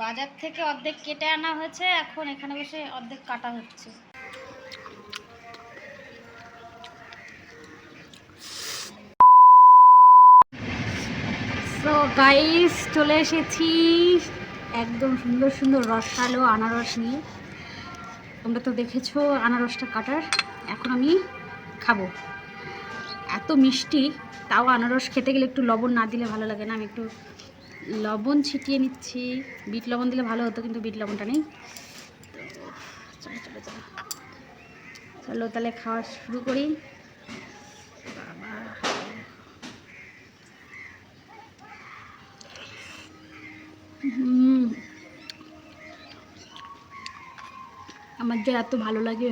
বাজার থেকে অর্ধেক কেটে আনা হয়েছে, এখন এখানে বসে অর্ধেক কাটা হচ্ছে। তো গাইস চলে এসেছি একদম সুন্দর সুন্দর রসালো আনারস নিয়ে। তোমরা তো দেখেছো আনারসটা কাটার, এখন আমি খাবো। এত মিষ্টি, তাও আনারস খেতে গেলে একটু লবণ না দিলে ভালো লাগে না। আমি একটু লবণ ছিটিয়ে নিচ্ছি। বিট লবণ দিলে ভালো হতো, কিন্তু বিট লবণটা নেই। তো চলো চলো চলো চলো তাহলে খাওয়া শুরু করি। আমার যে এত ভালো লাগে।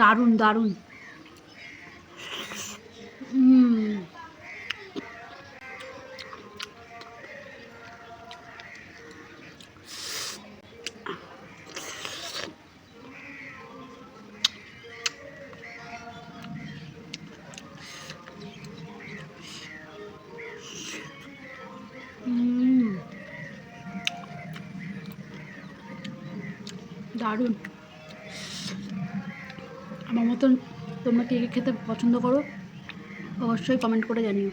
দারুণ দারুণ। দারুণ। আমার মতন তোমরা কে কে খেতে পছন্দ করো অবশ্যই কমেন্ট করে জানিও।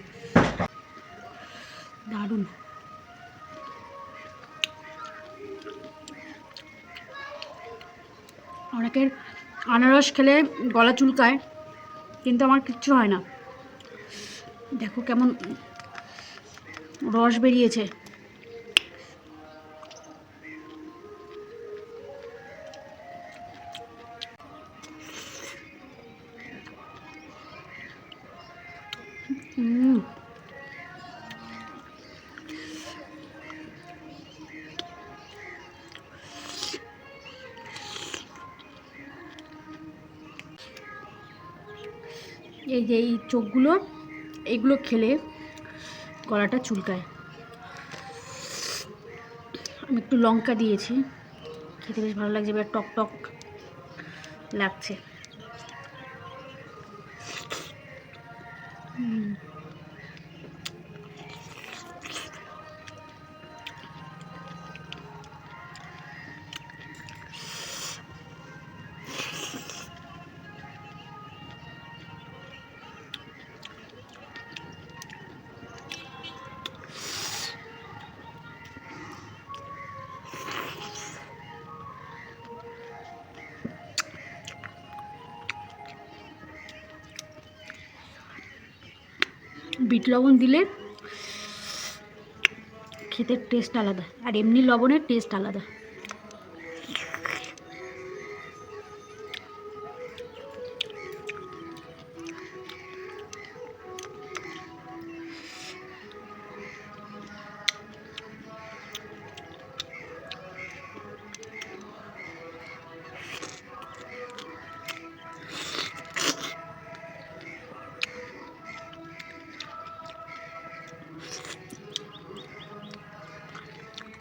দারুণ। অনেকের আনারস খেলে গলা চুলকায়, কিন্তু আমার কিচ্ছু হয় না। দেখো কেমন রস বেরিয়েছে। এই যে এই চোখগুলো, এইগুলো খেলে গলাটা চুলকায়। আমি একটু লঙ্কা দিয়েছি, খেতে বেশ ভালো লাগছে, এবার টক টক লাগছে। বিট লবণ দিলে খেতে টেস্ট আলাদা, আর এমনি লবণের টেস্ট আলাদা।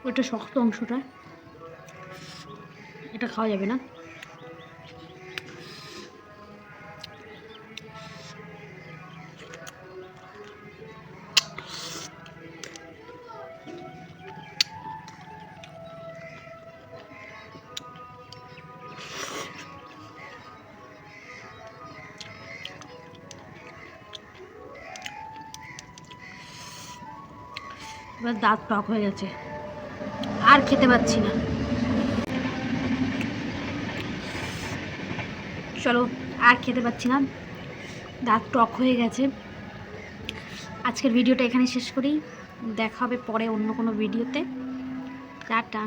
ওটা শক্ত অংশটা, এটা খাওয়া যাবে না। এবার দাঁত টক হয়ে গেছে, আর খেতে পাচ্ছি না। চলো, আর খেতে পাচ্ছি না, দাঁত টক হয়ে গেছে। আজকের ভিডিওটা এখানে শেষ করি, দেখা হবে পরে অন্য কোনো ভিডিওতে। টাটা।